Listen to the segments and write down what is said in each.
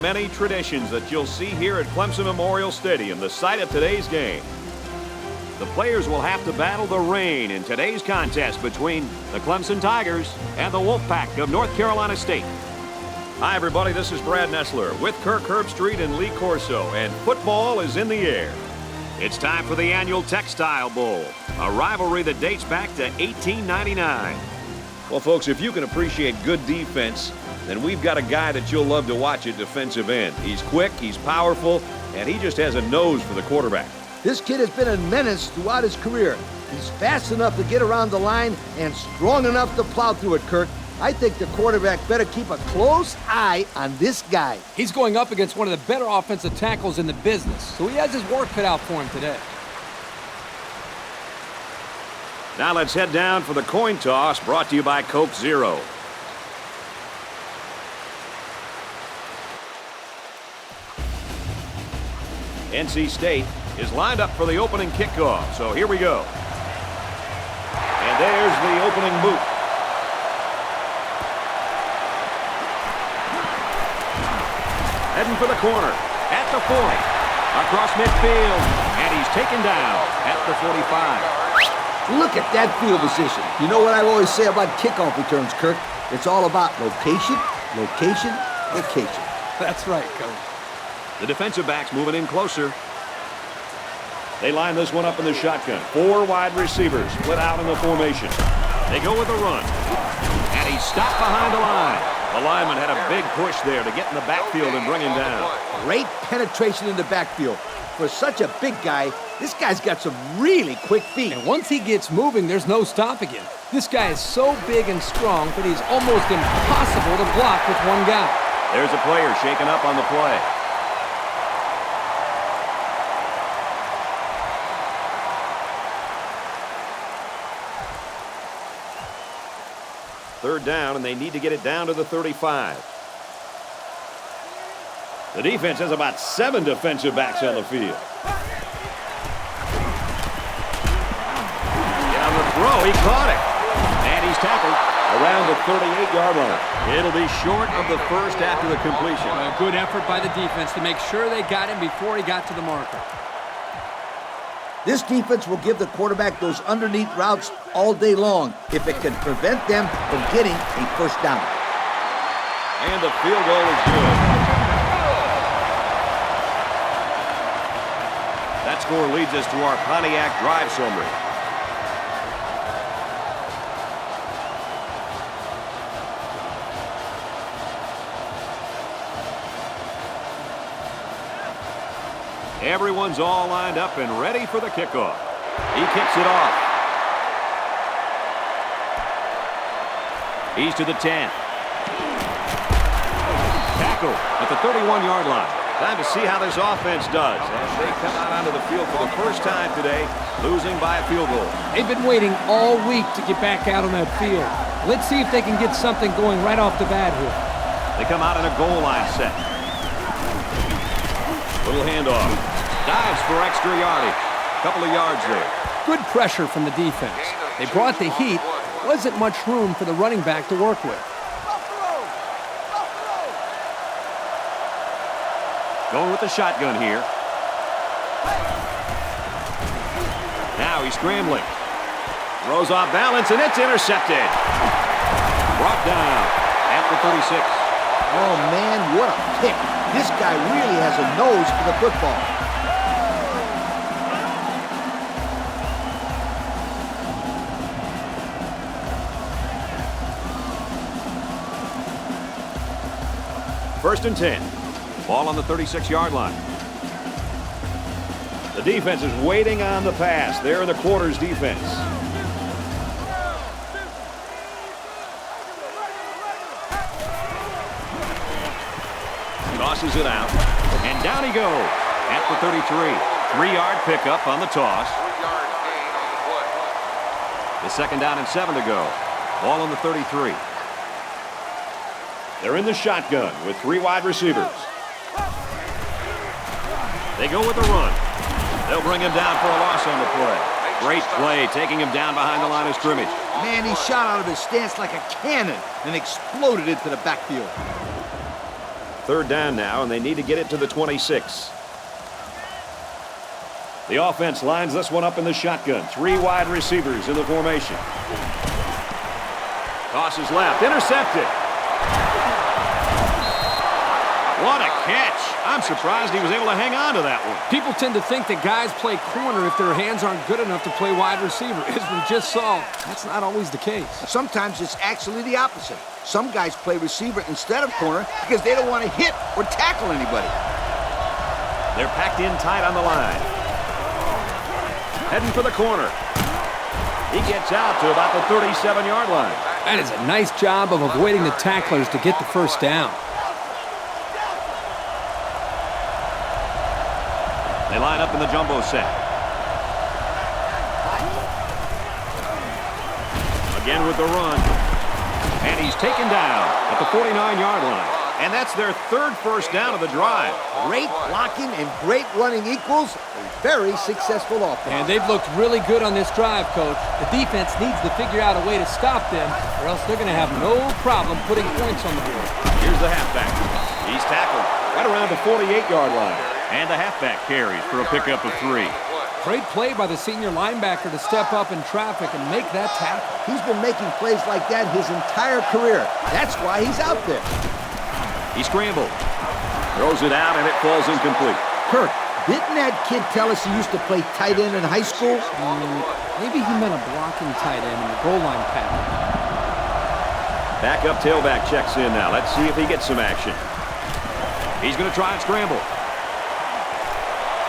Many traditions that you'll see here at Clemson Memorial Stadium, the site of today's game. The players will have to battle the rain in today's contest between the Clemson Tigers and the Wolfpack of North Carolina State. Hi, everybody. This is Brad Nessler with Kirk Herbstreit and Lee Corso, and football is in the air. It's time for the annual Textile Bowl, a rivalry that dates back to 1899. Well, folks, if you can appreciate good defense, then we've got a guy that you'll love to watch at defensive end. He's quick, he's powerful, and he just has a nose for the quarterback. This kid has been a menace throughout his career. He's fast enough to get around the line and strong enough to plow through it, Kirk. I think the quarterback better keep a close eye on this guy. He's going up against one of the better offensive tackles in the business, so he has his work cut out for him today. Now let's head down for the coin toss, brought to you by Coke Zero. NC State is lined up for the opening kickoff, so here we go. And there's the opening boot. Heading for the corner, at the 40, across midfield, and he's taken down at the 45. Look at that field position. You know what I always say about kickoff returns, Kirk? It's all about location, location, location. That's right, Coach. The defensive backs moving in closer. They line this one up in the shotgun. 4 wide receivers split out in the formation. They go with a run. And he's stopped behind the line. The lineman had a big push there to get in the backfield and bring him down. Great penetration in the backfield. For such a big guy, this guy's got some really quick feet. And once he gets moving, there's no stopping him. This guy is so big and strong that he's almost impossible to block with one guy. There's a player shaken up on the play. Third down, and they need to get it down to the 35. The defense has about 7 defensive backs on the field. Down the throw, he caught it. And he's tackled around the 38-yard line. It'll be short of the first after the completion. A good effort by the defense to make sure they got him before he got to the marker. This defense will give the quarterback those underneath routes all day long if it can prevent them from getting a first down. And the field goal is good. That score leads us to our Pontiac drive summary. Everyone's all lined up and ready for the kickoff. He kicks it off. He's to the 10. Tackle at the 31-yard line. Time to see how this offense does as they come out onto the field for the first time today, losing by a field goal. They've been waiting all week to get back out on that field. Let's see if they can get something going right off the bat here. They come out in a goal line set. Little handoff. Dives for extra yardage. Couple of yards there. Good pressure from the defense. They brought the heat. Wasn't much room for the running back to work with. Going with the shotgun here. Now he's scrambling. Throws off balance, and it's intercepted. Brought down at the 36. Oh, man, what a pick. This guy really has a nose for the football. First and 10. Ball on the 36-yard line. The defense is waiting on the pass. They're in the quarters defense. Tosses it out. And down he goes at the 33. 3-yard pickup on the toss. The second down and 7 to go. Ball on the 33. They're in the shotgun with 3 wide receivers. They go with the run. They'll bring him down for a loss on the play. Great play, taking him down behind the line of scrimmage. Man, he shot out of his stance like a cannon and exploded into the backfield. Third down now, and they need to get it to the 26. The offense lines this one up in the shotgun. 3 wide receivers in the formation. Tosses left. Intercepted. What a catch. I'm surprised he was able to hang on to that one. People tend to think that guys play corner if their hands aren't good enough to play wide receiver. As we just saw, that's not always the case. Sometimes it's actually the opposite. Some guys play receiver instead of corner because they don't want to hit or tackle anybody. They're packed in tight on the line. Heading for the corner. He gets out to about the 37-yard line. That is a nice job of avoiding the tacklers to get the first down. They line up in the jumbo set. Again with the run. And he's taken down at the 49-yard line. And that's their third first down of the drive. Great blocking and great running equals a very successful offense. And they've looked really good on this drive, Coach. The defense needs to figure out a way to stop them, or else they're going to have no problem putting points on the board. Here's the halfback. He's tackled right around the 48-yard line. And the halfback carries for a pickup of 3. Great play by the senior linebacker to step up in traffic and make that tackle. He's been making plays like that his entire career. That's why he's out there. He scrambled. Throws it out, and it falls incomplete. Kirk, didn't that kid tell us he used to play tight end in high school? Maybe he meant a blocking tight end in the goal line pattern. Backup tailback checks in now. Let's see if he gets some action. He's going to try and scramble.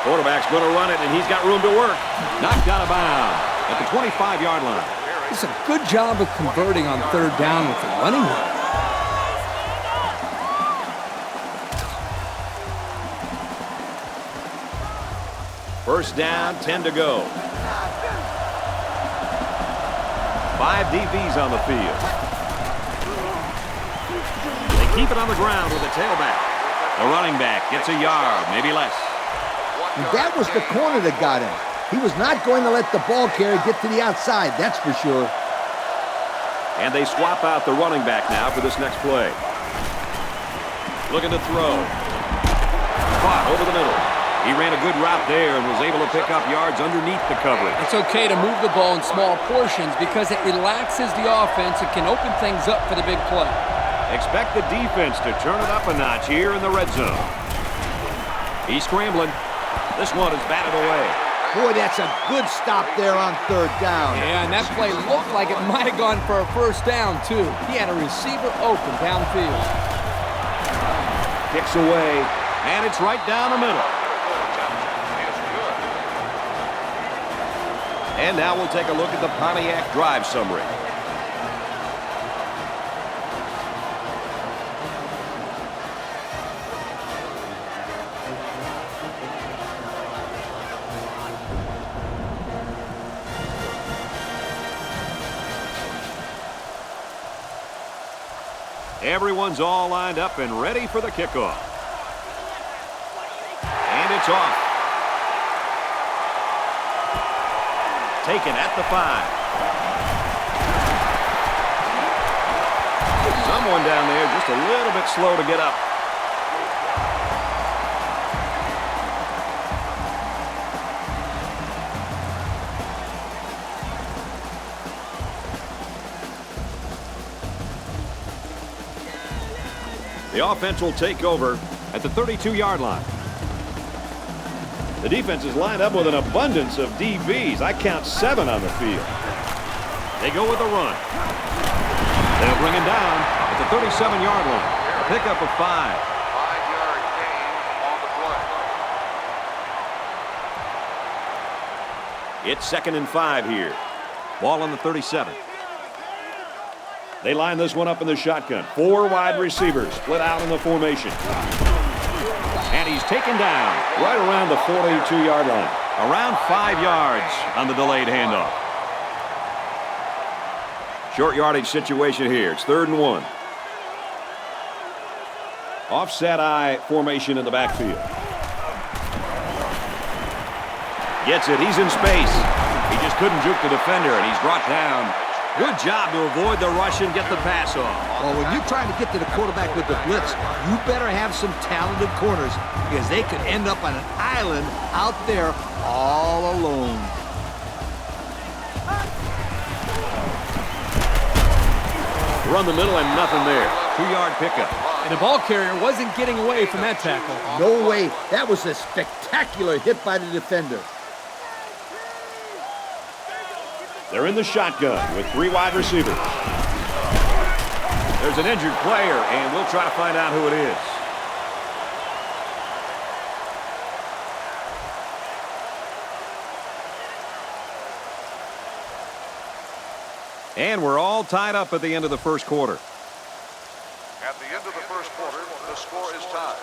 Quarterback's going to run it, and he's got room to work. Knocked out of bounds at the 25-yard line. It's a good job of converting on third down with the running one. First down, 10 to go. 5 DBs on the field. They keep it on the ground with the tailback. The running back gets a yard, maybe less. And that was the corner that got him. He was not going to let the ball carrier get to the outside, that's for sure. And they swap out the running back now for this next play. Looking to throw. Caught over the middle. He ran a good route there and was able to pick up yards underneath the coverage. It's okay to move the ball in small portions because it relaxes the offense. It can open things up for the big play. Expect the defense to turn it up a notch here in the red zone. He's scrambling. This one is batted away. Boy, that's a good stop there on third down. Yeah, and that play looked like it might have gone for a first down, too. He had a receiver open downfield. Kicks away, and it's right down the middle. And now we'll take a look at the Pontiac drive summary. Everyone's all lined up and ready for the kickoff. And it's off. Taken at the 5. Someone down there just a little bit slow to get up. The offense will take over at the 32-yard line. The defense is lined up with an abundance of DBs. I count 7 on the field. They go with a run. They'll bring him down at the 37-yard line. A pickup of 5. 5-yard gain on the play. It's 2nd and 5 here. Ball on the 37. They line this one up in the shotgun. 4 wide receivers split out in the formation. And he's taken down right around the 42-yard line. Around 5 yards on the delayed handoff. Short yardage situation here. It's 3rd and 1. Offset I formation in the backfield. Gets it. He's in space. He just couldn't juke the defender, and he's brought down Good job to avoid the rush and get the pass off. Well, when you're trying to get to the quarterback with the blitz, you better have some talented corners because they could end up on an island out there all alone. Run the middle and nothing there. 2-yard pickup. And the ball carrier wasn't getting away from that tackle. No way. That was a spectacular hit by the defender. They're in the shotgun with 3 wide receivers. There's an injured player, and we'll try to find out who it is. And we're all tied up at the end of the first quarter. At the end of the first quarter, the score is tied.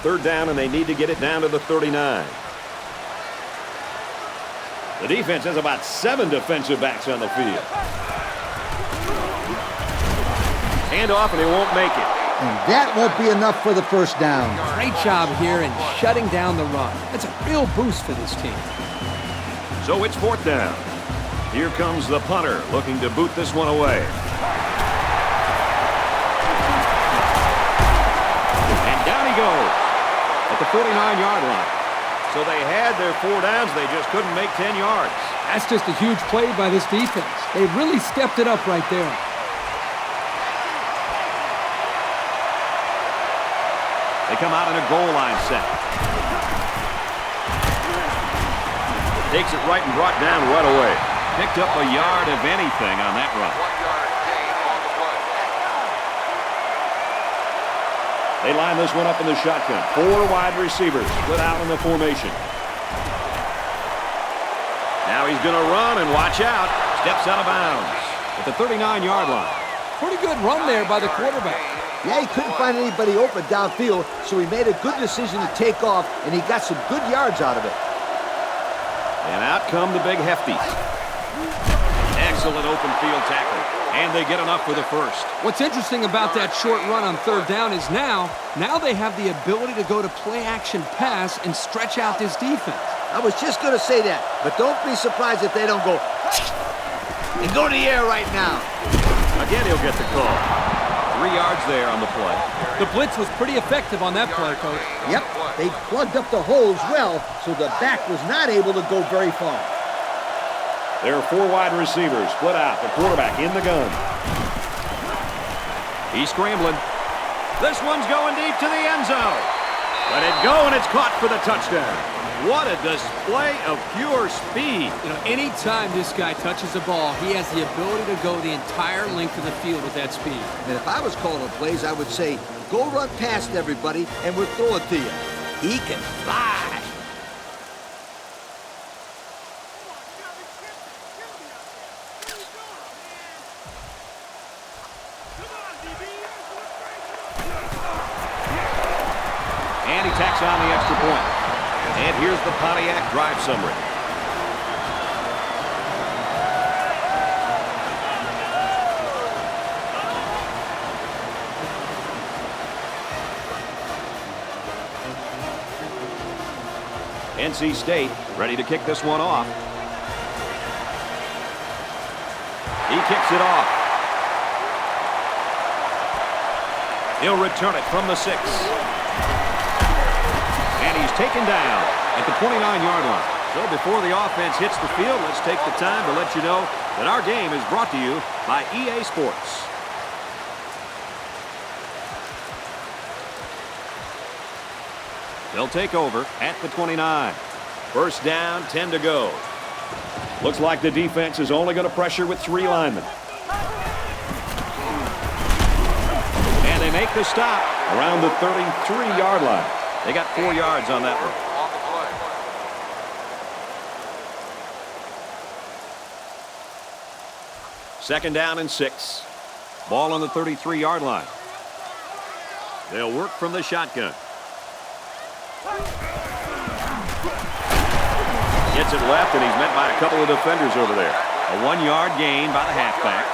Third down, and they need to get it down to the 39. The defense has about 7 defensive backs on the field. Hand off, and he won't make it. And that won't be enough for the first down. Great job here in shutting down the run. That's a real boost for this team. So it's 4th down. Here comes the punter looking to boot this one away. And down he goes at the 49-yard line. So they had their 4 downs. They just couldn't make 10 yards. That's just a huge play by this defense. They really stepped it up right there. They come out in a goal line set. Takes it right and brought down right away. Picked up a yard of anything on that run. 1-yard gain on the play. They line this one up in the shotgun. 4 wide receivers split out in the formation. Now he's going to run and watch out. Steps out of bounds at the 39-yard line. Pretty good run there by the quarterback. Yeah, he couldn't find anybody open downfield, so he made a good decision to take off, and he got some good yards out of it. And out come the big hefties. Excellent open field tackle. And they get enough for the first. What's interesting about that short run on 3rd down is now they have the ability to go to play-action pass and stretch out this defense. I was just going to say that, but don't be surprised if they don't go and go to the air right now. Again, he'll get the call. 3 yards there on the play. The blitz was pretty effective on that play, Coach. Yep, they plugged up the holes well, so the back was not able to go very far. There are 4 wide receivers split out. The quarterback in the gun. He's scrambling. This one's going deep to the end zone. Let it go, and it's caught for the touchdown. What a display of pure speed. You know, anytime this guy touches the ball, he has the ability to go the entire length of the field with that speed. And if I was calling plays, I would say, go run past everybody, and we'll throw it to you. He can fly. And he tacks on the extra point. And here's the Pontiac drive summary. NC State ready to kick this one off. He kicks it off. He'll return it from the 6. And he's taken down at the 29-yard line. So before the offense hits the field, let's take the time to let you know that our game is brought to you by EA Sports. They'll take over at the 29. First down, 10 to go. Looks like the defense is only going to pressure with 3 linemen. And they make the stop around the 33-yard line. They got 4 yards on that one. Second down and 6. Ball on the 33-yard line. They'll work from the shotgun. Gets it left, and he's met by a couple of defenders over there. A 1-yard gain by the halfback.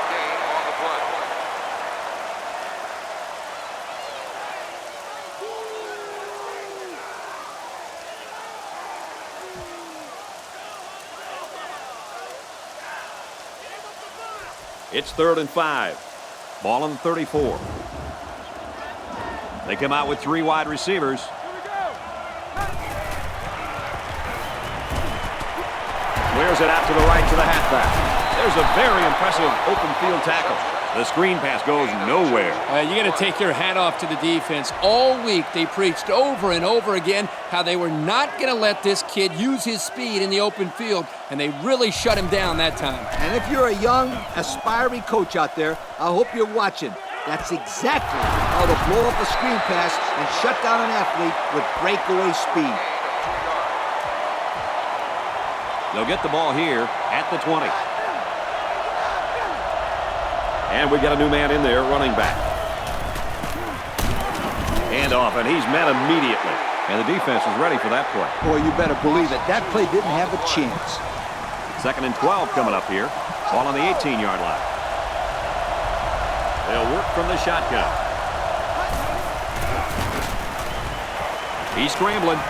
It's 3rd and 5. Ball on the 34. They come out with 3 wide receivers. Clears it out to the right to the halfback. There's a very impressive open field tackle. The screen pass goes nowhere. You got to take your hat off to the defense. All week they preached over and over again how they were not going to let this kid use his speed in the open field, and they really shut him down that time. And if you're a young, aspiring coach out there, I hope you're watching. That's exactly how to blow up a screen pass and shut down an athlete with breakaway speed. They'll get the ball here at the 20. And we got a new man in there, running back. Hand off, and he's met immediately. And the defense is ready for that play. Boy, you better believe it. That play didn't have a chance. 2nd and 12 coming up here. Ball on the 18-yard line. They'll work from the shotgun. He's scrambling.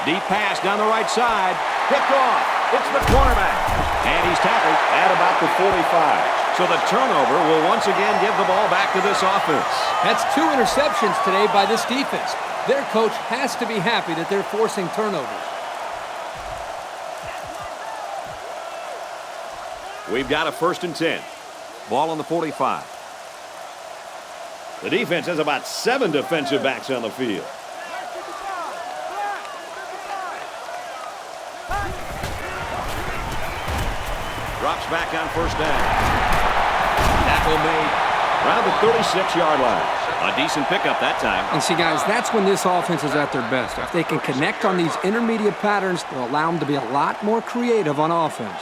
Deep pass down the right side. Picked off. It's the cornerback. And he's tackled at about the 45. So the turnover will once again give the ball back to this offense. That's 2 interceptions today by this defense. Their coach has to be happy that they're forcing turnovers. We've got a 1st and 10. Ball on the 45. The defense has about 7 defensive backs on the field. Drops back on 1st down. Tackle made around the 36-yard line. A decent pickup that time. And see, guys, that's when this offense is at their best. If they can connect on these intermediate patterns, they'll allow them to be a lot more creative on offense.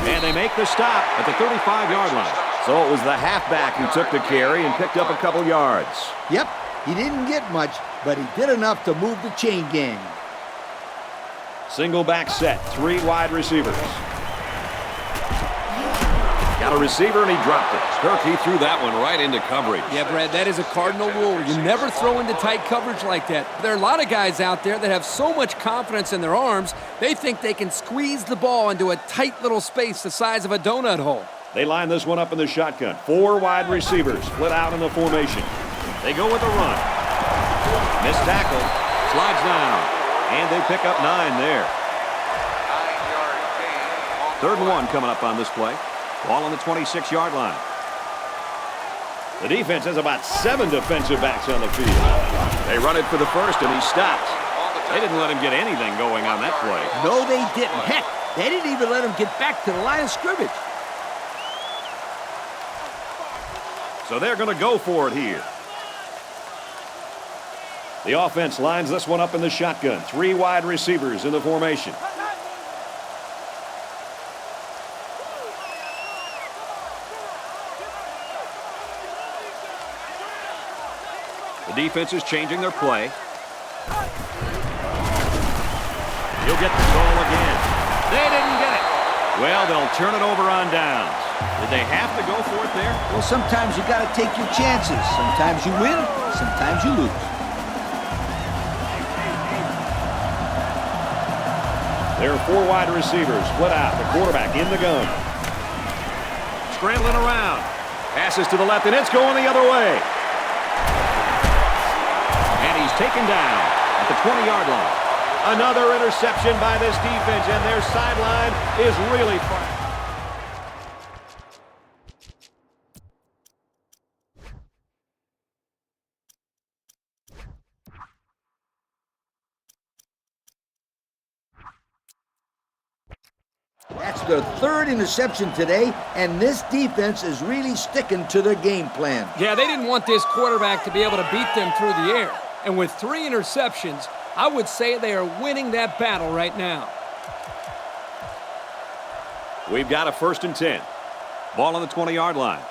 And they make the stop at the 35-yard line. So it was the halfback who took the carry and picked up a couple yards. Yep, he didn't get much, but he did enough to move the chain gang. Single back set, 3 wide receivers. Got a receiver, and he dropped it. Kirk, he threw that one right into coverage. Yeah, Brad, that is a cardinal rule. You never throw into tight coverage like that. There are a lot of guys out there that have so much confidence in their arms, they think they can squeeze the ball into a tight little space the size of a donut hole. They line this one up in the shotgun. 4 wide receivers split out in the formation. They go with a run. Missed tackle. Slides down. And they pick up 9 there. 3rd and 1 coming up on this play. Ball on the 26-yard line. The defense has about 7 defensive backs on the field. They run it for the 1st, and he stopped. They didn't let him get anything going on that play. No, they didn't. Heck, they didn't even let him get back to the line of scrimmage. So they're going to go for it here. The offense lines this one up in the shotgun. 3 wide receivers in the formation. The defense is changing their play. He'll get the goal again. They didn't get it. Well, they'll turn it over on downs. Did they have to go for it there? Well, sometimes you got to take your chances. Sometimes you win, sometimes you lose. There are 4 wide receivers split out. The quarterback in the gun. Scrambling around. Passes to the left, and it's going the other way. And he's taken down at the 20-yard line. Another interception by this defense, and their sideline is really far. That's their 3rd interception today, and this defense is really sticking to their game plan. Yeah, they didn't want this quarterback to be able to beat them through the air. And with 3 interceptions, I would say they are winning that battle right now. We've got a 1st and 10. Ball on the 20-yard line.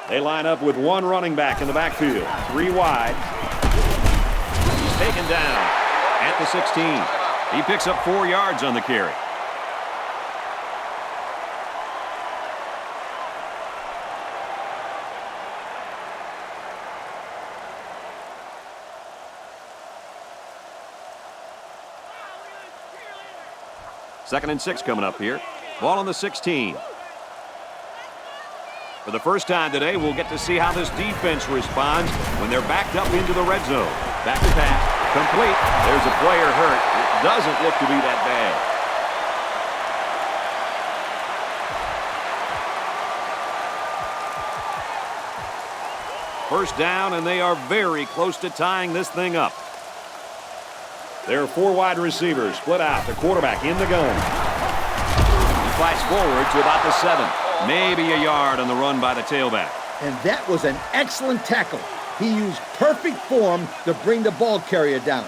They line up with 1 running back in the backfield. 3 wide. He's taken down at the 16. He picks up 4 yards on the carry. 2nd and 6 coming up here. Ball on the 16. For the first time today, we'll get to see how this defense responds when they're backed up into the red zone. Back to pass. Complete. There's a player hurt. It doesn't look to be that bad. First down, and they are very close to tying this thing up. There are 4 wide receivers split out. The quarterback in the gun. He fights forward to about the 7. Maybe a yard on the run by the tailback. And that was an excellent tackle. He used perfect form to bring the ball carrier down.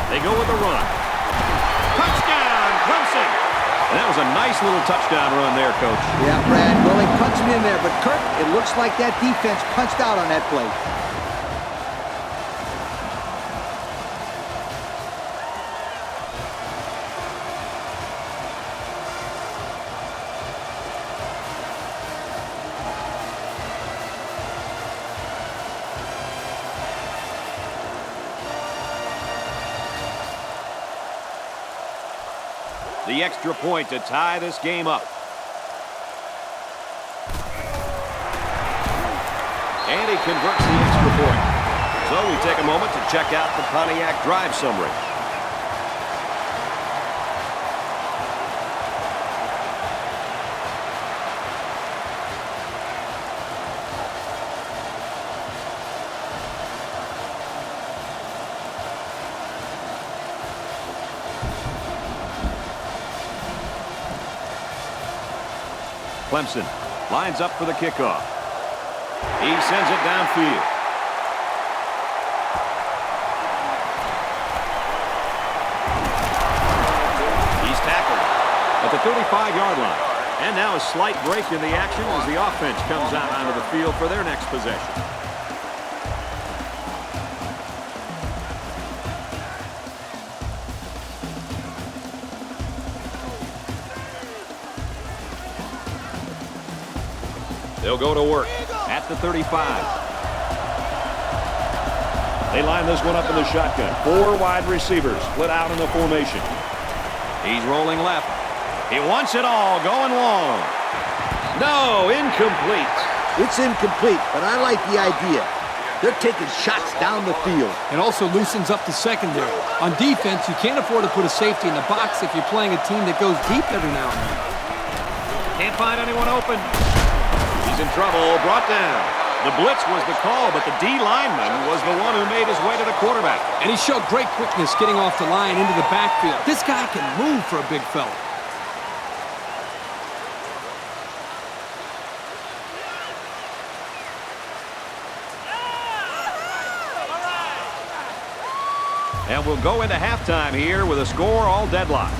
They go with the run. Touchdown, Clemson! And that was a nice little touchdown run there, Coach. Yeah, Brad, really punching in there. But, Kirk, it looks like that defense punched out on that play. The extra point to tie this game up. And he converts the extra point. So we take a moment to check out the Pontiac drive summary. Clemson lines up for the kickoff. He sends it downfield. He's tackled at the 35-yard line. And now a slight break in the action as the offense comes out onto the field for their next possession. They'll go to work at the 35. They line this one up in the shotgun. 4 wide receivers split out in the formation. He's rolling left. He wants it all, going long. No, incomplete. It's incomplete, but I like the idea. They're taking shots down the field. It also loosens up the secondary. On defense, you can't afford to put a safety in the box if you're playing a team that goes deep every now and then. Can't find anyone open. He's in trouble, brought down. The blitz was the call, but the D lineman was the one who made his way to the quarterback. And he showed great quickness getting off the line into the backfield. This guy can move for a big fella. And we'll go into halftime here with a score all deadlocked.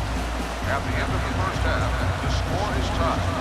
At the end of the first half, the score is tied.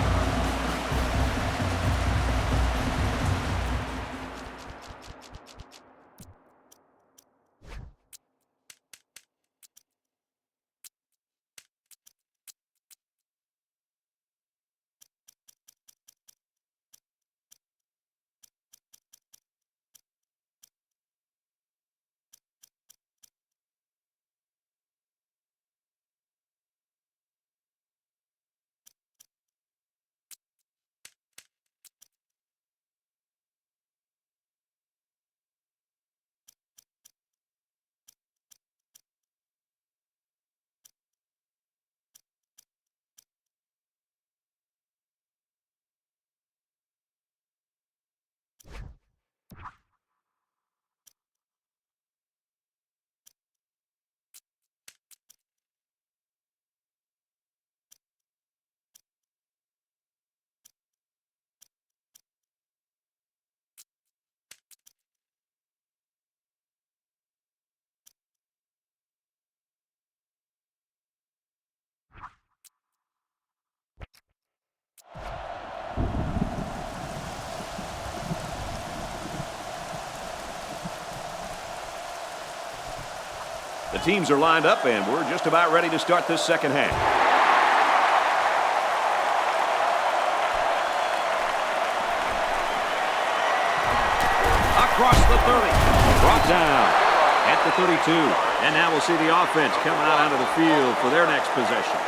The teams are lined up, and we're just about ready to start this second half. Across the 30. Brought down at the 32. And now we'll see the offense coming out onto the field for their next possession.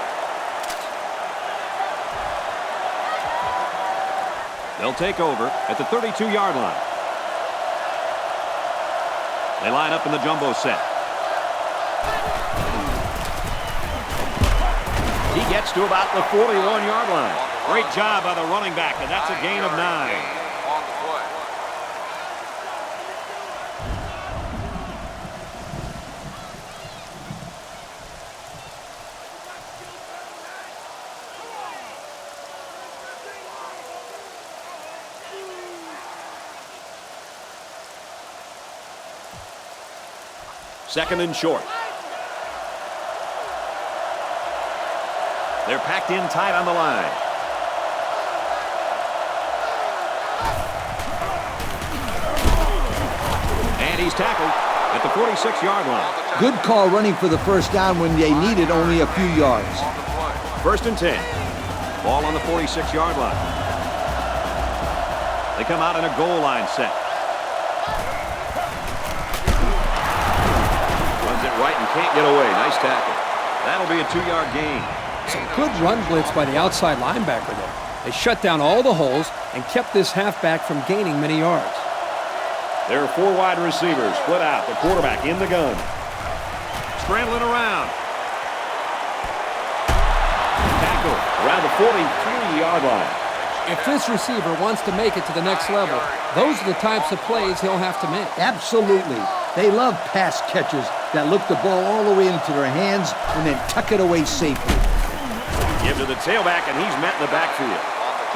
They'll take over at the 32-yard line. They line up in the jumbo set. He gets to about the 41-yard line. Great job by the running back, and that's a gain of 9. Second and short. They're packed in tight on the line. And he's tackled at the 46-yard line. Good call running for the first down when they needed only a few yards. First and 10. Ball on the 46-yard line. They come out in a goal line set. Runs it right and can't get away. Nice tackle. That'll be a 2-yard gain. Some good run blitz by the outside linebacker there. They shut down all the holes and kept this halfback from gaining many yards. There are 4 wide receivers split out. The quarterback in the gun. Scrambling around. Tackle around the 43-yard line. If this receiver wants to make it to the next level, those are the types of plays he'll have to make. Absolutely. They love pass catchers that look the ball all the way into their hands and then tuck it away safely. Give to the tailback, and he's met in the backfield.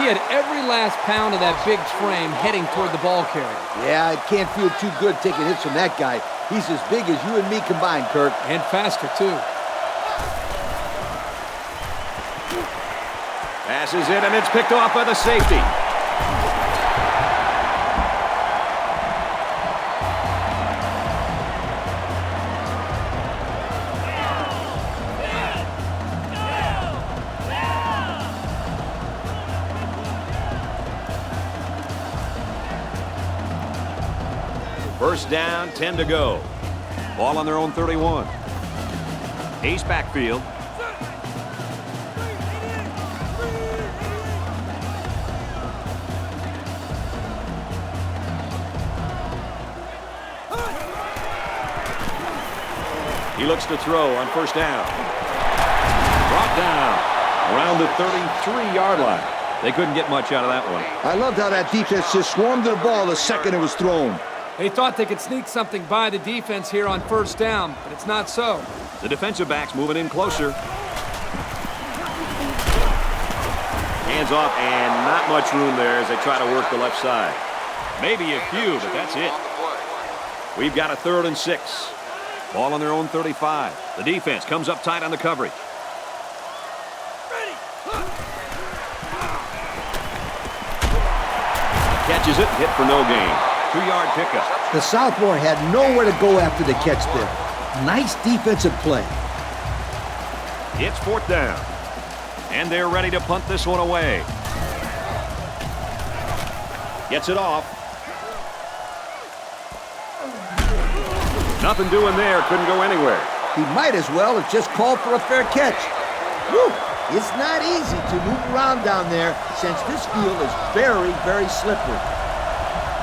He had every last pound of that big frame heading toward the ball carrier. Yeah, I can't feel too good taking hits from that guy. He's as big as you and me combined, Kirk. And faster, too. Passes it, and it's picked off by the safety. First down, 10 to go. Ball on their own 31. Ace backfield. He looks to throw on first down. Brought down around the 33-yard line. They couldn't get much out of that one. I loved how that defense just swarmed to the ball the second it was thrown. They thought they could sneak something by the defense here on first down, but it's not so. The defensive backs moving in closer. Hands off, and not much room there as they try to work the left side. Maybe a few, but that's it. We've got a 3rd and 6. Ball on their own 35. The defense comes up tight on the coverage. Catches it, hit for no gain. 2-yard pickup. The sophomore had nowhere to go after the catch there. Nice defensive play. It's 4th down. And they're ready to punt this one away. Gets it off. Nothing doing there. Couldn't go anywhere. He might as well have just called for a fair catch. Whew. It's not easy to move around down there since this field is very, very slippery.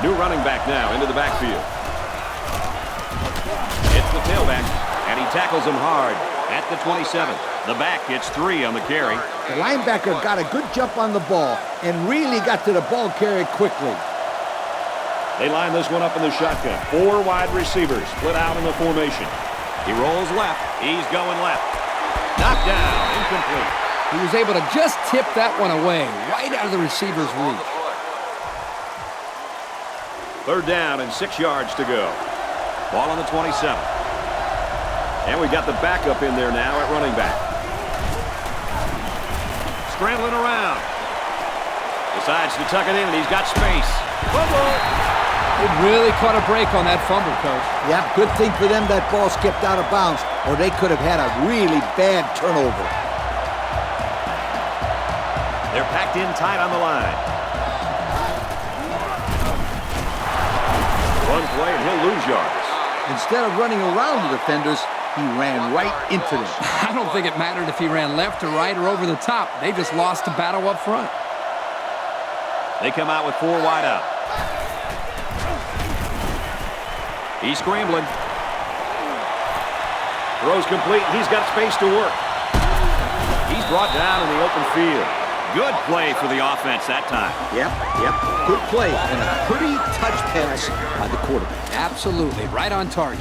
New running back now into the backfield. It's the tailback, and he tackles him hard at the 27. The back gets 3 on the carry. The linebacker got a good jump on the ball and really got to the ball carrier quickly. They line this one up in the shotgun. 4 wide receivers split out in the formation. He rolls left. He's going left. Knocked down. Incomplete. He was able to just tip that one away, right out of the receiver's reach. 3rd down and 6 yards to go. Ball on the 27. And we've got the backup in there now at running back. Scrambling around. Decides to tuck it in, and he's got space. Fumble! It really caught a break on that fumble, Coach. Yeah, good thing for them that ball skipped out of bounds, or they could have had a really bad turnover. They're packed in tight on the line. One play, and he'll lose yards. Instead of running around the defenders, he ran right into them. I don't think it mattered if he ran left or right or over the top. They just lost the battle up front. They come out with 4 wide out. He's scrambling. Throws complete. He's got space to work. He's brought down in the open field. Good play for the offense that time. Yep. Good play and a pretty touch pass by the quarterback. Absolutely. Right on target.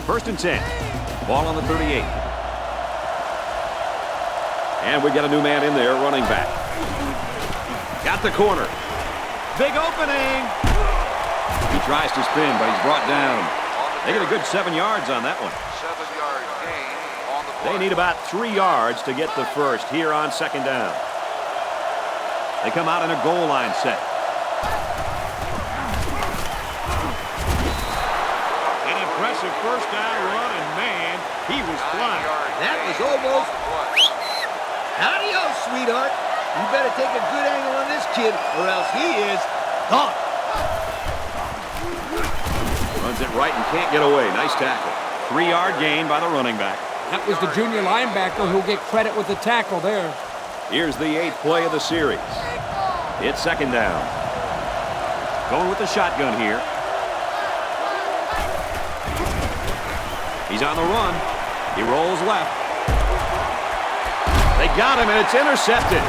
1st and 10. Ball on the 38. And we got a new man in there, running back. Got the corner. Big opening. He tries to spin, but he's brought down. They get a good 7 yards on that one. 7-yard gain on the play. They need about 3 yards to get the first here on 2nd down. They come out in a goal line set. An impressive 1st down run, and man, he was flying. That was almost... Adios, sweetheart. You better take a good angle on this kid, or else he is gone. Runs it right and can't get away. Nice tackle. 3-yard gain by the running back. That was the junior linebacker who'll get credit with the tackle there. Here's the 8th play of the series. It's 2nd down. Going with the shotgun here. He's on the run. He rolls left. They got him, and it's intercepted.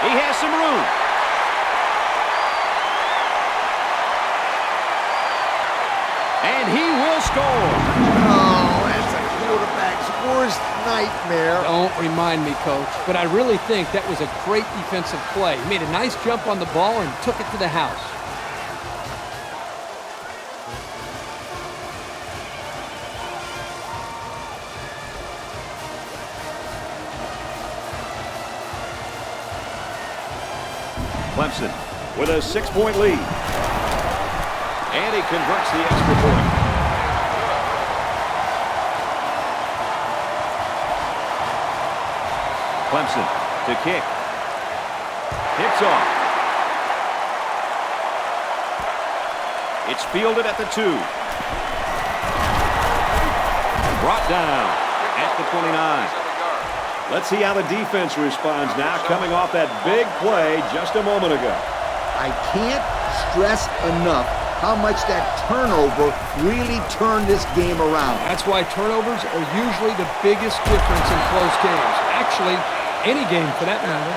He has some room. And he will score. Oh, that's a quarterback's worst nightmare. Don't remind me, Coach. But I really think that was a great defensive play. He made a nice jump on the ball and took it to the house. Clemson with a 6-point lead. And he converts the extra point. Clemson to kick. Hits off. It's fielded at the 2. Brought down at the 29. Let's see how the defense responds now, coming off that big play just a moment ago. I can't stress enough how much that turnover really turned this game around. That's why turnovers are usually the biggest difference in close games. Actually, any game for that matter.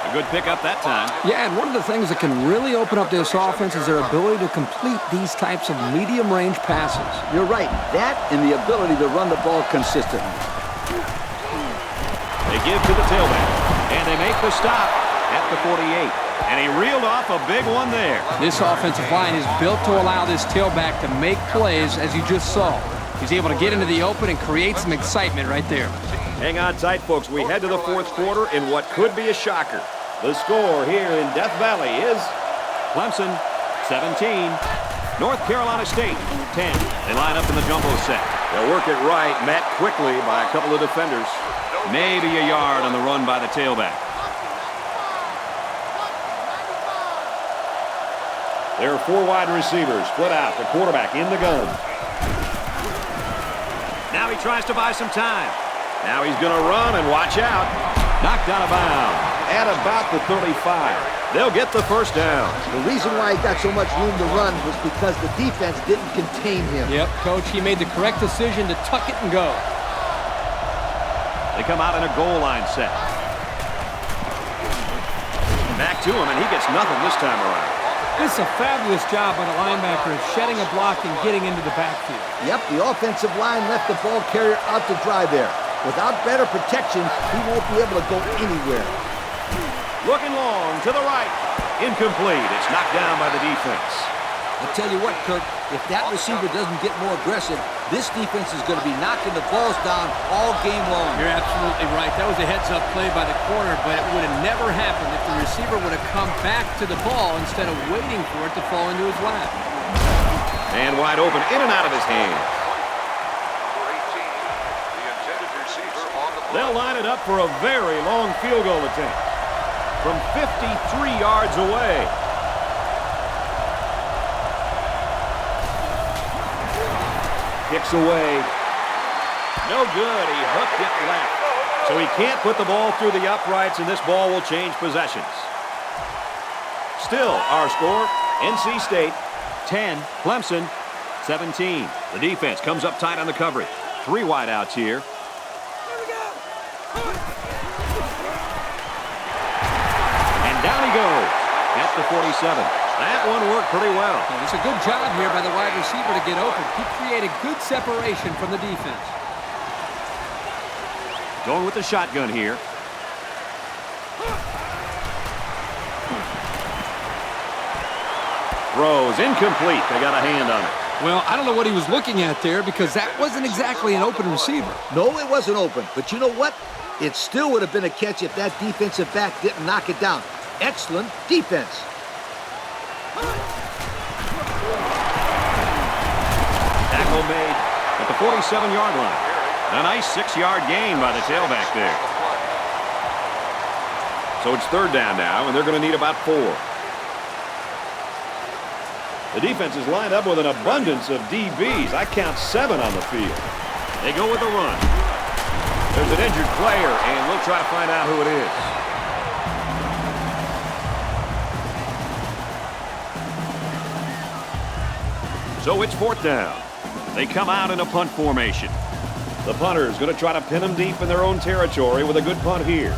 A good pickup that time. Yeah, and one of the things that can really open up this offense is their ability to complete these types of medium-range passes. You're right. That and the ability to run the ball consistently. They give to the tailback, and they make the stop at the 48. And he reeled off a big one there. This offensive line is built to allow this tailback to make plays, as you just saw. He's able to get into the open and create some excitement right there. Hang on tight, folks. We head to the 4th quarter in what could be a shocker. The score here in Death Valley is Clemson 17, North Carolina State 10. They line up in the jumbo set. They'll work it right, met quickly by a couple of defenders. Maybe a yard on the run by the tailback. There are 4 wide receivers split out. The quarterback in the gun. Now he tries to buy some time. Now he's going to run and watch out. Knocked out of bounds at about the 35. They'll get the 1st down. The reason why he got so much room to run was because the defense didn't contain him. Yep, Coach, he made the correct decision to tuck it and go. They come out in a goal line set. Back to him, and he gets nothing this time around. This is a fabulous job by the linebacker of shedding a block and getting into the backfield. Yep, the offensive line left the ball carrier out to dry there. Without better protection, he won't be able to go anywhere. Looking long to the right. Incomplete. It's knocked down by the defense. I'll tell you what, Kirk, if that receiver doesn't get more aggressive, this defense is going to be knocking the balls down all game long. You're absolutely right. That was a heads-up play by the corner, but it would have never happened if the receiver would have come back to the ball instead of waiting for it to fall into his lap. And wide open, in and out of his hands. They'll line it up for a very long field goal attempt from 53 yards away. Kicks away. No good. He hooked it left. So he can't put the ball through the uprights, and this ball will change possessions. Still, our score, NC State 10, Clemson 17. The defense comes up tight on the coverage. 3 wideouts here. And down he goes at the 47. That one worked pretty well. It's a good job here by the wide receiver to get open. He created good separation from the defense. Going with the shotgun here. Throws incomplete. They got a hand on it. Well, I don't know what he was looking at there because that wasn't exactly an open receiver. No, it wasn't open. But you know what? It still would have been a catch if that defensive back didn't knock it down. Excellent defense. Tackle made at the 47-yard line. A nice 6-yard gain by the tailback there. So it's 3rd down now, and they're going to need about 4. The defense is lined up with an abundance of DBs. I count 7 on the field. They go with the run. There's an injured player, and we'll try to find out who it is. So it's 4th down. They come out in a punt formation. The punter is going to try to pin them deep in their own territory with a good punt here.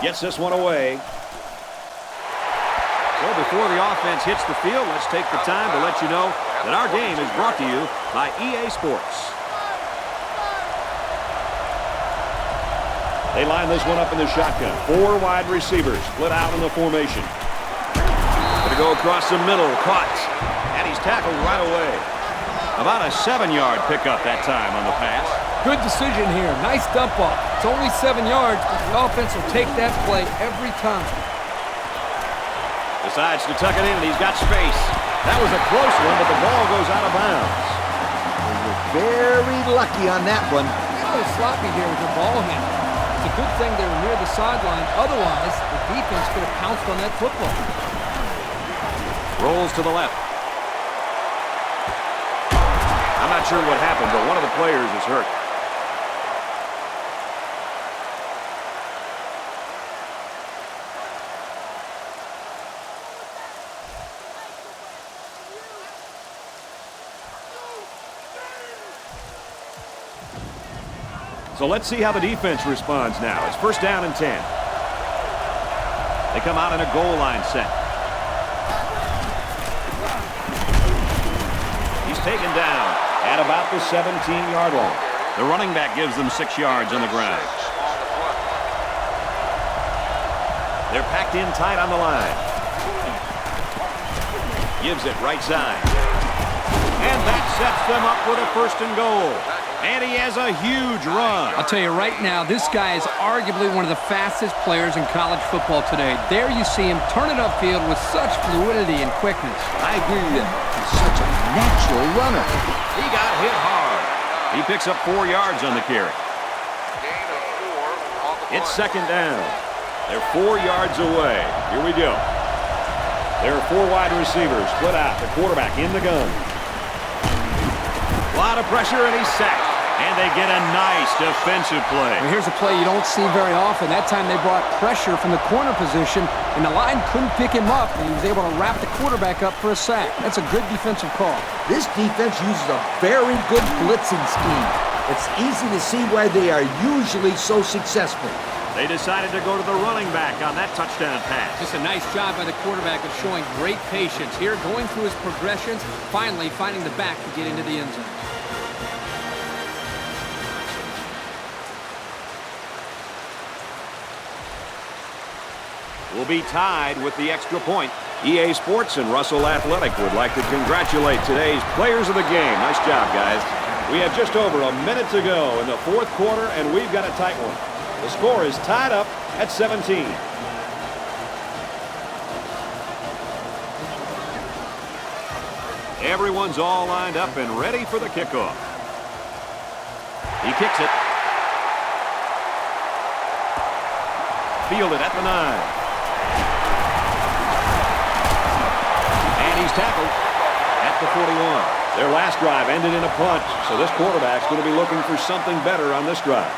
Gets this one away. So before the offense hits the field, let's take the time to let you know that our game is brought to you by EA Sports. They line this one up in the shotgun. 4 wide receivers split out in the formation. Going to go across the middle, caught, and he's tackled right away. About a 7-yard pickup that time on the pass. Good decision here. Nice dump off. It's only 7 yards, but the offense will take that play every time. Decides to tuck it in, and he's got space. That was a close one, but the ball goes out of bounds. They were very lucky on that one. A little sloppy here with the ball handle. It's a good thing they were near the sideline. Otherwise, the defense could have pounced on that football. Rolls to the left. I'm not sure what happened, but one of the players is hurt. So let's see how the defense responds now. It's 1st down and 10. They come out in a goal line set. He's taken down at about the 17-yard line. The running back gives them 6 yards on the ground. They're packed in tight on the line. Gives it right side. And that sets them up with a 1st and goal. And he has a huge run. I'll tell you right now, this guy is arguably one of the fastest players in college football today. There you see him turn it upfield with such fluidity and quickness. I agree with you. He's such a natural runner. He got hit hard. He picks up 4 yards on the carry. Gain of 4 on the It's play. 2nd down. They're 4 yards away. Here we go. There are 4 wide receivers split out. The quarterback in the gun. A lot of pressure, and he's sacked. And they get a nice defensive play. Well, here's a play you don't see very often. That time they brought pressure from the corner position, and the line couldn't pick him up, and he was able to wrap the quarterback up for a sack. That's a good defensive call. This defense uses a very good blitzing scheme. It's easy to see why they are usually so successful. They decided to go to the running back on that touchdown pass. Just a nice job by the quarterback of showing great patience here, going through his progressions, finally finding the back to get into the end zone. Will be tied with the extra point. EA Sports and Russell Athletic would like to congratulate today's players of the game. Nice job, guys. We have just over a minute to go in the 4th quarter, and we've got a tight one. The score is tied up at 17. Everyone's all lined up and ready for the kickoff. He kicks it. Fielded at the 9. And he's tackled at the 41. Their last drive ended in a punt, so this quarterback's going to be looking for something better on this drive.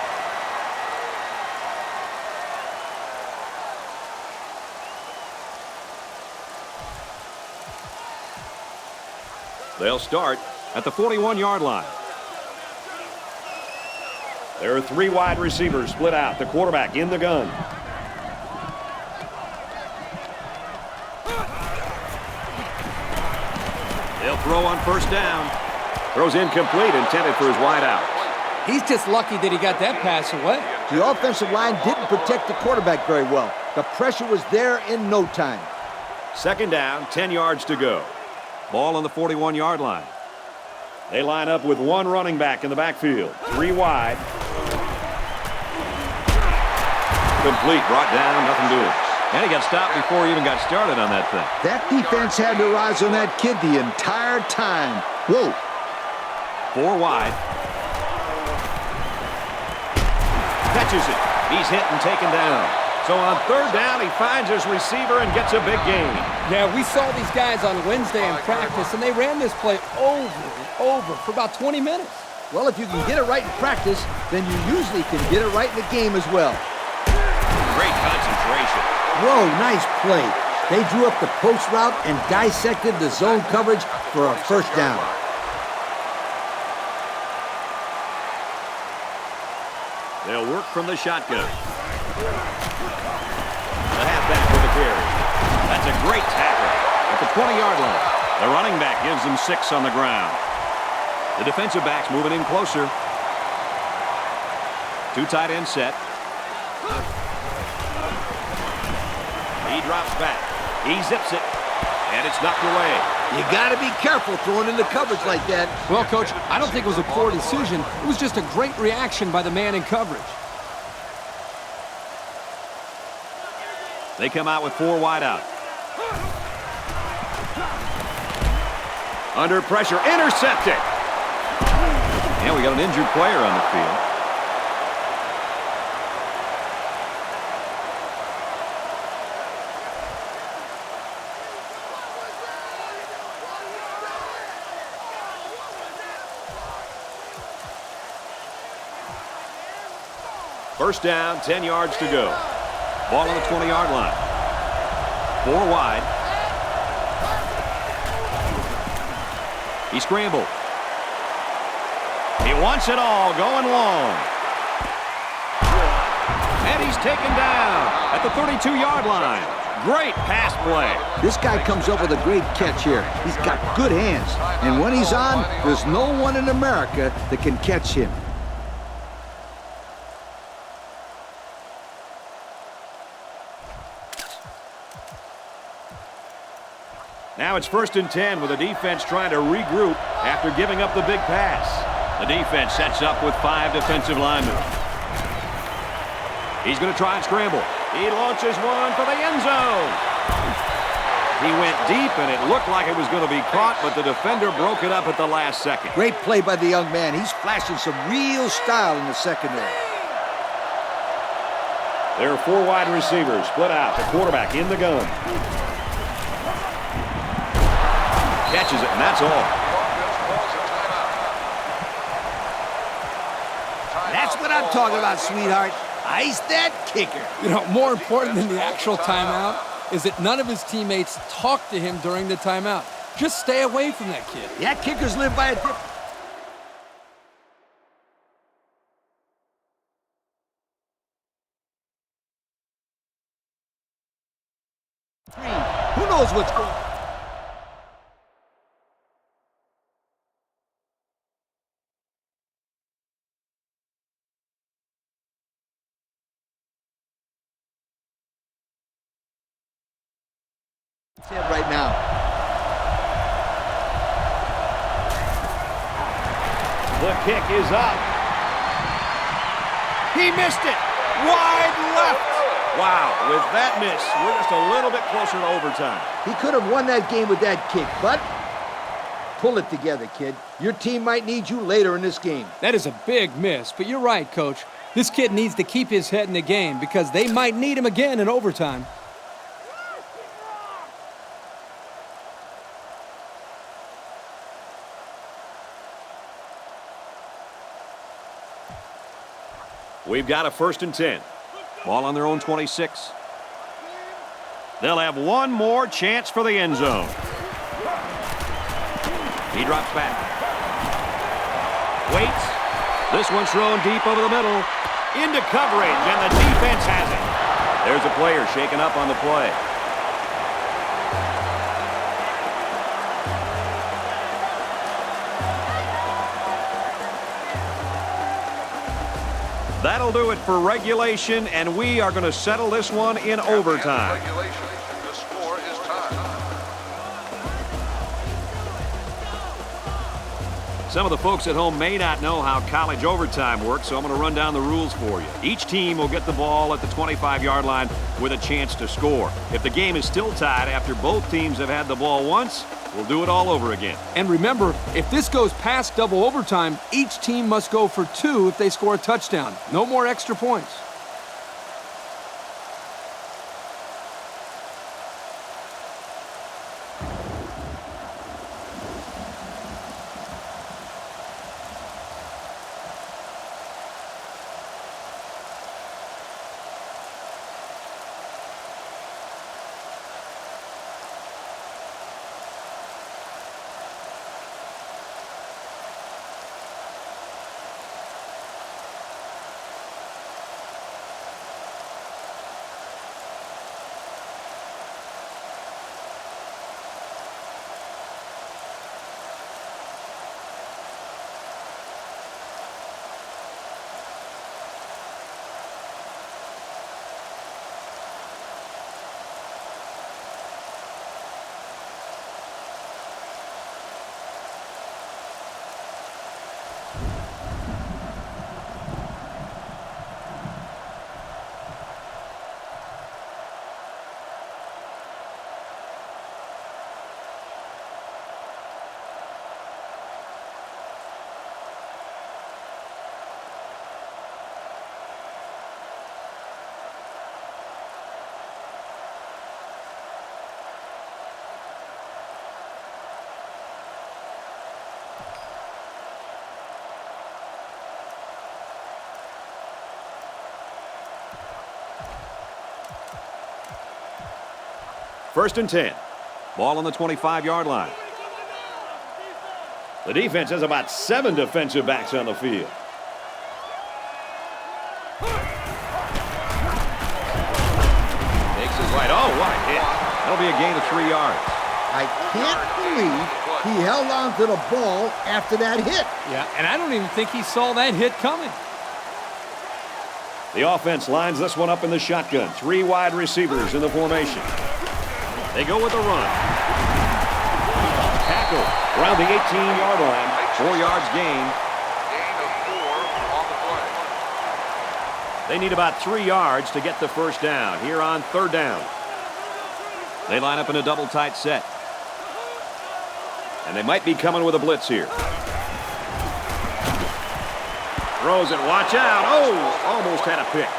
They'll start at the 41-yard line. There are 3 wide receivers split out. The quarterback in the gun. They'll throw on first down. Throws incomplete, intended for his wide out. He's just lucky that he got that pass away. The offensive line didn't protect the quarterback very well. The pressure was there in no time. Second down, 10 yards to go. Ball on the 41-yard line. They line up with 1 running back in the backfield. 3 wide. Complete, brought down, nothing doing. And he got stopped before he even got started on that thing. That defense had their eyes on that kid the entire time. Whoa. 4 wide. Catches it. He's hit and taken down. So on third down, he finds his receiver and gets a big gain. Yeah, we saw these guys on Wednesday in practice, and they ran this play over and over for about 20 minutes. Well, if you can get it right in practice, then you usually can get it right in the game as well. Great concentration. Whoa, nice play. They drew up the post route and dissected the zone coverage for a first down. They'll work from the shotgun. The halfback with the carry. That's a great tackle at the 20-yard line. The running back gives them 6 on the ground. The defensive back's moving in closer. 2 tight end set. He drops back. He zips it. And it's knocked away. You got to be careful throwing into coverage like that. Well, Coach, I don't think it was a poor decision. It was just a great reaction by the man in coverage. They come out with 4 wide out. Under pressure, intercepted. Yeah, we got an injured player on the field. First down, 10 yards to go. Ball on the 20-yard line. 4 wide. He scrambled. He wants it all, going long. And he's taken down at the 32-yard line. Great pass play. This guy comes up with a great catch here. He's got good hands. And when he's on, there's no one in America that can catch him. Now it's 1st and 10 with the defense trying to regroup after giving up the big pass. The defense sets up with 5 defensive linemen. He's going to try and scramble. He launches one for the end zone. He went deep, and it looked like it was going to be caught, but the defender broke it up at the last second. Great play by the young man. He's flashing some real style in the secondary. There are 4 wide receivers split out. The quarterback in the gun. Catches it, and that's all. That's what I'm talking about, sweetheart. Ice that kicker. You know, more important than the actual timeout is that none of his teammates talked to him during the timeout. Just stay away from that kid. Yeah, kickers live by a different... Who knows what's going on? Right now. The kick is up. He missed it. Wide left. Wow, with that miss, we're just a little bit closer to overtime. He could have won that game with that kick, but Pull it together, kid. Your team might need you later in this game. That is a big miss, but you're right, Coach. This kid needs to keep his head in the game because they might need him again in overtime. We've got a 1st and 10. Ball on their own 26. They'll have one more chance for the end zone. He drops back. Waits. This one's thrown deep over the middle. Into coverage, and the defense has it. There's a player shaken up on the play. That'll do it for regulation, and we are going to settle this one in overtime. Regulation. The score is tied. Some of the folks at home may not know how college overtime works, so I'm going to run down the rules for you. Each team will get the ball at the 25-yard line with a chance to score. If the game is still tied after both teams have had the ball once, we'll do it all over again. And remember, if this goes past double overtime, each team must go for 2 if they score a touchdown. No more extra points. First and 10. Ball on the 25-yard line. The defense has about 7 defensive backs on the field. Takes it right. Oh, what a hit. That'll be a gain of 3 yards. I can't believe he held on to the ball after that hit. Yeah, and I don't even think he saw that hit coming. The offense lines this one up in the shotgun. 3 wide receivers in the formation. They go with the run. Tackle around the 18-yard line. 4 yards gain. Gain of 4 on the play. They need about 3 yards to get the first down here on 3rd down. They line up in a double tight set. And they might be coming with a blitz here. Throws it. Watch out. Oh, almost had a pick.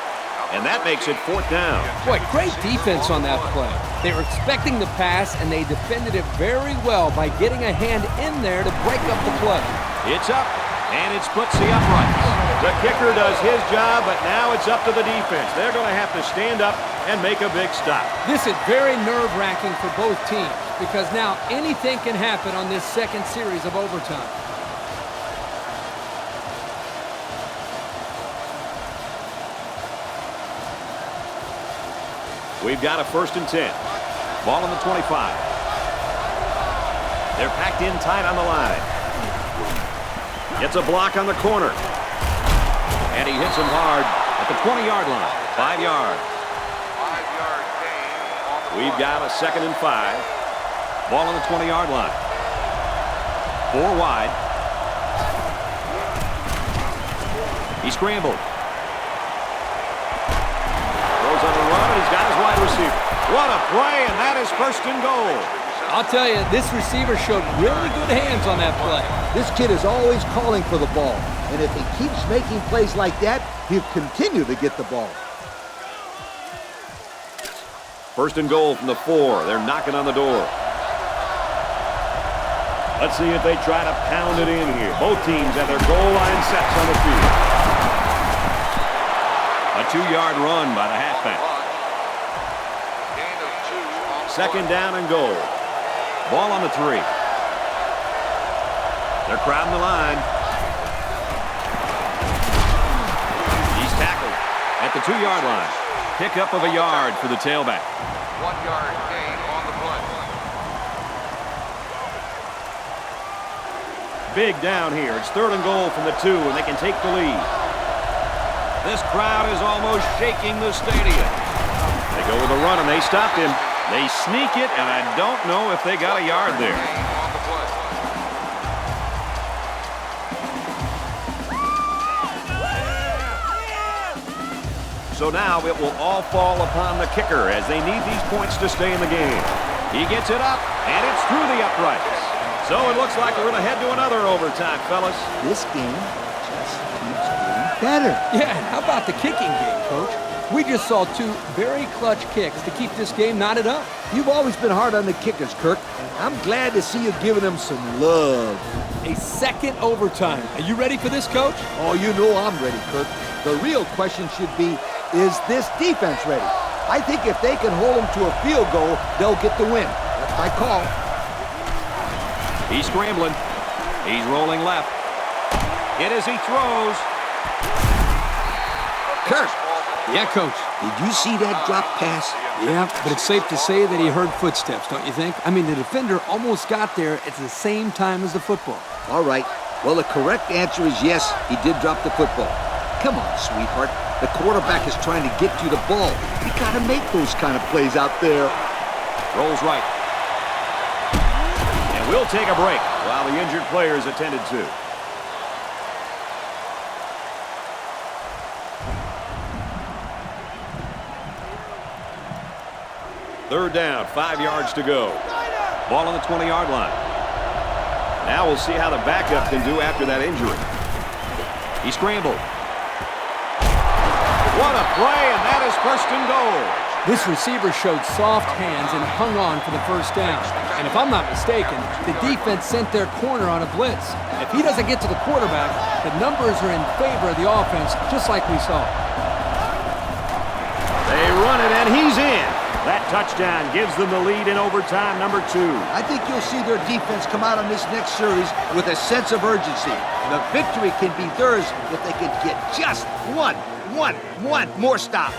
And that makes it 4th down. Boy, great defense on that play. They were expecting the pass, and they defended it very well by getting a hand in there to break up the play. It's up, and it splits the uprights. The kicker does his job, but now it's up to the defense. They're going to have to stand up and make a big stop. This is very nerve-wracking for both teams because now anything can happen on this second series of overtime. We've got a 1st and 10. Ball on the 25. They're packed in tight on the line. Gets a block on the corner. And he hits him hard at the 20-yard line. 5 yards. 5-yard gain on the We've got a 2nd and 5. Ball on the 20-yard line. 4 wide. He scrambled. Throws on the run, and he's got his wide receiver. What a play, and that is 1st and goal. I'll tell you, this receiver showed really good hands on that play. This kid is always calling for the ball, and if he keeps making plays like that, he'll continue to get the ball. First and goal from the 4. They're knocking on the door. Let's see if they try to pound it in here. Both teams have their goal line sets on the field. A 2-yard run by the halfback. Second down and goal. Ball on the 3. They're crowding the line. He's tackled at the 2-yard line. Pickup of a yard for the tailback. 1-yard gain on the play. Big down here. It's third and goal from the 2, and they can take the lead. This crowd is almost shaking the stadium. They go with a run, and they stopped him. They sneak it, and I don't know if they got a yard there. So now it will all fall upon the kicker as they need these points to stay in the game. He gets it up, and it's through the uprights. So it looks like we're going to head to another overtime, fellas. This game just keeps getting better. Yeah, and how about the kicking game, Coach? We just saw 2 very clutch kicks to keep this game knotted up. You've always been hard on the kickers, Kirk. I'm glad to see you giving them some love. A second overtime. Are you ready for this, Coach? Oh, you know I'm ready, Kirk. The real question should be, is this defense ready? I think if they can hold them to a field goal, they'll get the win. That's my call. He's scrambling. He's rolling left. It is he throws. Kirk, Yeah, Coach. did you see that drop pass? Yeah, but it's safe to say that he heard footsteps, don't you think? I mean, the defender almost got there at the same time as the football. All right. Well, the correct answer is yes, he did drop the football. Come on, sweetheart. The quarterback is trying to get you the ball. You gotta make those kind of plays out there. Rolls right. And we'll take a break while the injured player is attended to. Third down, 5 yards to go. Ball on the 20-yard line. Now we'll see how the backup can do after that injury. He scrambled. What a play, and that is first and goal. This receiver showed soft hands and hung on for the first down. And if I'm not mistaken, the defense sent their corner on a blitz. If he doesn't get to the quarterback, the numbers are in favor of the offense, just like we saw. They run it, and he's in. That touchdown gives them the lead in overtime number 2. I think you'll see their defense come out on this next series with a sense of urgency. The victory can be theirs if they can get just one more stop.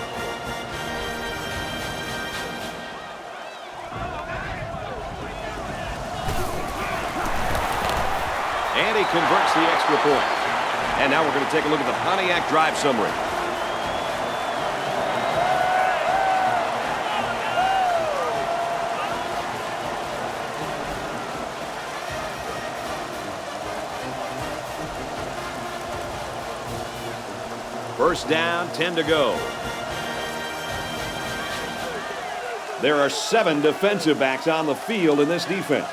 And he converts the extra point. And now we're going to take a look at the Pontiac drive summary. First down, 10 to go. There are 7 defensive backs on the field in this defense.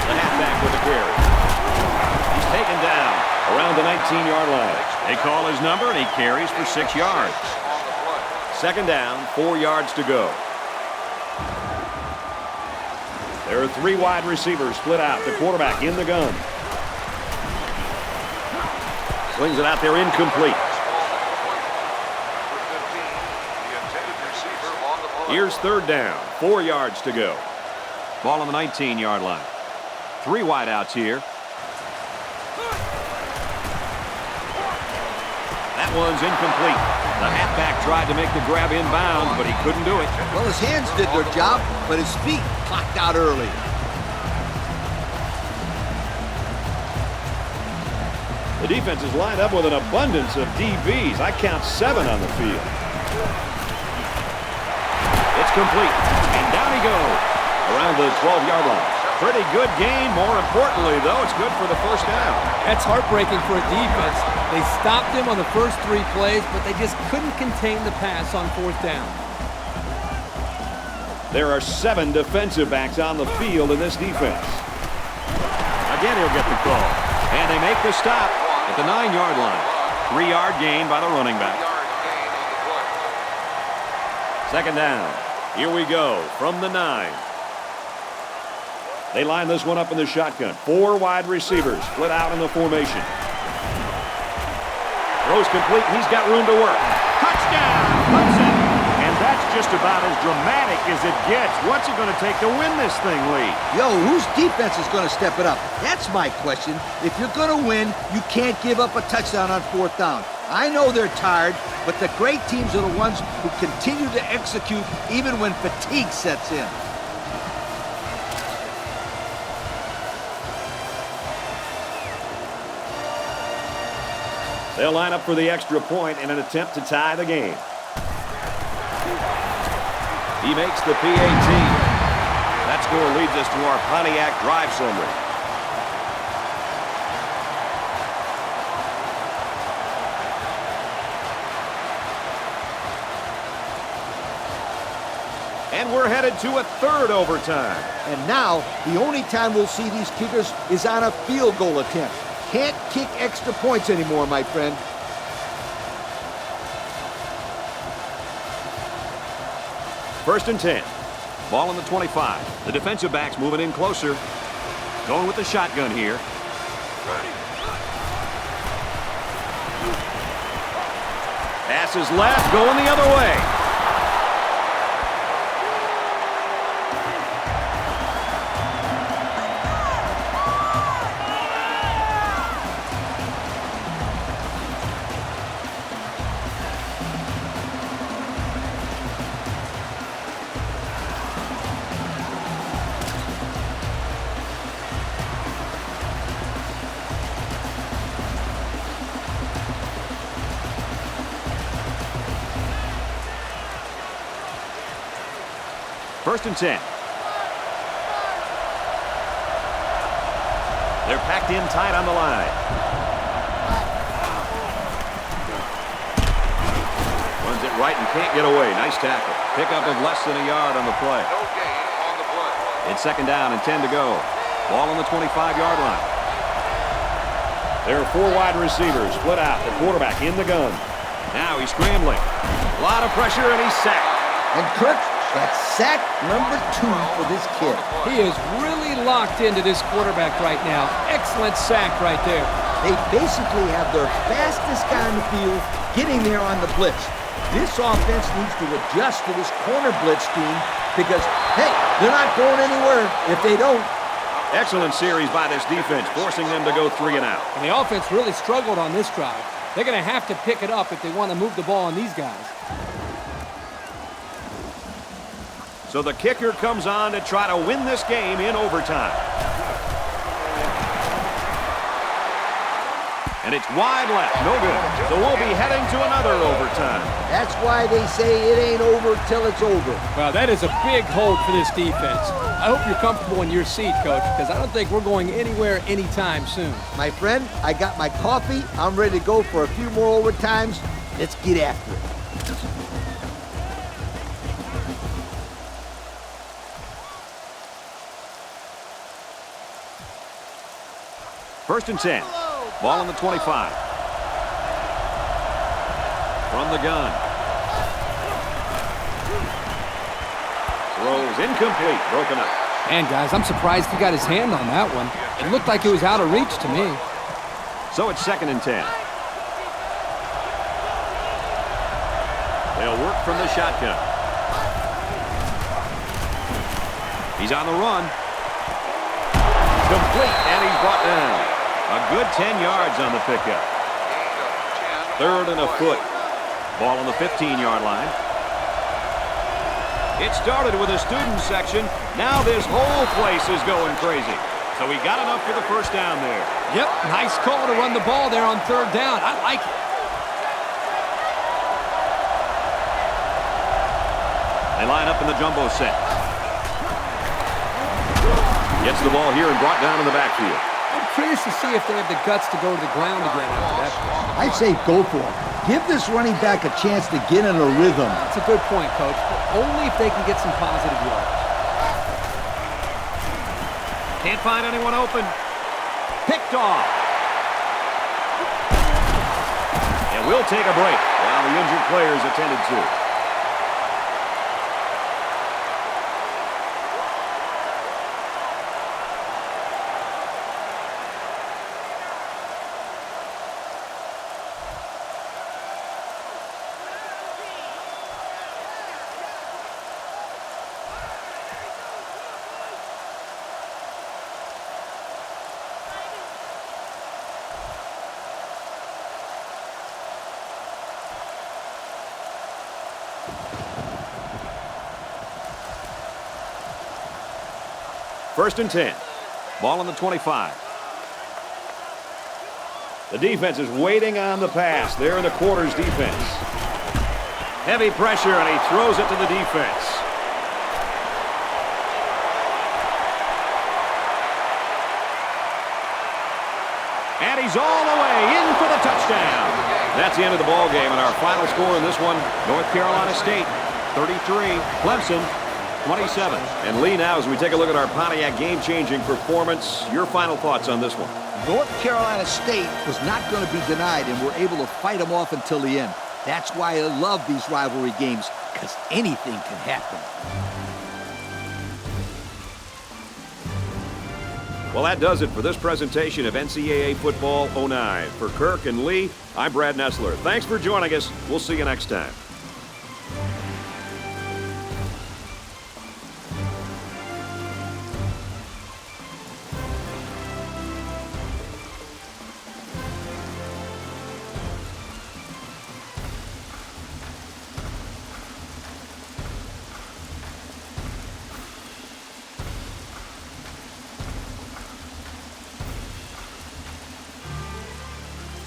The halfback with the carry. He's taken down around the 19-yard line. They call his number, and he carries for 6 yards. Second down, 4 yards to go. There are 3 wide receivers split out. The quarterback in the gun. Slings it out there incomplete. Here's third down. 4 yards to go. Ball on the 19-yard line. 3 wide outs here. That one's incomplete. The halfback tried to make the grab inbound, but he couldn't do it. Well, his hands did their job, but his feet clocked out early. The defense is lined up with an abundance of DBs. I count 7 on the field. It's complete, and down he goes around the 12-yard line. Pretty good gain. More importantly, though, it's good for the first down. That's heartbreaking for a defense. They stopped him on the first 3 plays, but they just couldn't contain the pass on 4th down. There are 7 defensive backs on the field in this defense. Again, he'll get the call. And they make the stop at the 9-yard line. 3-yard gain by the running back. 2nd down. Here we go from the 9. They line this one up in the shotgun. 4 wide receivers split out in the formation. Throws complete. He's got room to work. Touchdown, Clemson. And that's just about as dramatic as it gets. What's it going to take to win this thing, Lee? Yo, whose defense is going to step it up? That's my question. If you're going to win, you can't give up a touchdown on 4th down. I know they're tired, but the great teams are the ones who continue to execute even when fatigue sets in. They'll line up for the extra point in an attempt to tie the game. He makes the PAT. That score leads us to our Pontiac drive summary. And we're headed to a 3rd overtime. And now, the only time we'll see these kickers is on a field goal attempt. Can't kick extra points anymore, my friend. First and 10. Ball on the 25. The defensive back's moving in closer. Going with the shotgun here. Pass is left, going the other way. First and 10. They're packed in tight on the line. Runs it right and can't get away. Nice tackle. Pickup of less than a yard on the play. No gain on the play. It's 2nd down and 10 to go. Ball on the 25-yard line. There are 4 wide receivers split out. The quarterback in the gun. Now he's scrambling. A lot of pressure and he's sacked. And Kirk, that's sack number 2 for this kid. He is really locked into this quarterback right now. Excellent sack right there. They basically have their fastest guy on the field getting there on the blitz. This offense needs to adjust to this corner blitz scheme because, hey, they're not going anywhere if they don't. Excellent series by this defense, forcing them to go 3 and out. And the offense really struggled on this drive. They're going to have to pick it up if they want to move the ball on these guys. So the kicker comes on to try to win this game in overtime. And it's wide left, no good. So we'll be heading to another overtime. That's why they say it ain't over till it's over. Wow, that is a big hold for this defense. I hope you're comfortable in your seat, Coach, because I don't think we're going anywhere anytime soon. My friend, I got my coffee. I'm ready to go for a few more overtimes. Let's get after it. First and 10. Ball on the 25. From the gun. Throws incomplete. Broken up. Man, guys, I'm surprised he got his hand on that one. It looked like it was out of reach to me. So it's 2nd and 10. They'll work from the shotgun. He's on the run. Complete, and he's brought down. A good 10 yards on the pickup. 3rd and a foot. Ball on the 15-yard line. It started with a student section. Now this whole place is going crazy. So he got enough for the first down there. Yep, nice call to run the ball there on 3rd down. I like it. They line up in the jumbo set. Gets the ball here and brought down in the backfield. I'm curious to see if they have the guts to go to the ground again after that play. I'd say go for it. Give this running back a chance to get in a rhythm. That's a good point, Coach, but only if they can get some positive yards. Can't find anyone open. Picked off. And we'll take a break while the injured player is attended to. First and 10. Ball on the 25. The defense is waiting on the pass. They're in the quarters defense. Heavy pressure, and he throws it to the defense. And he's all the way in for the touchdown. That's the end of the ball game, and our final score in this one, North Carolina State 33, Clemson 27. And Lee, now as we take a look at our Pontiac game-changing performance, your final thoughts on this one. North Carolina State was not going to be denied, and were able to fight them off until the end. That's why I love these rivalry games, because anything can happen. Well, that does it for this presentation of NCAA Football 09. For Kirk and Lee, I'm Brad Nessler. Thanks for joining us. We'll see you next time.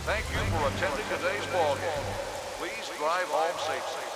Thank you for attending today's ball game. Please drive home safely.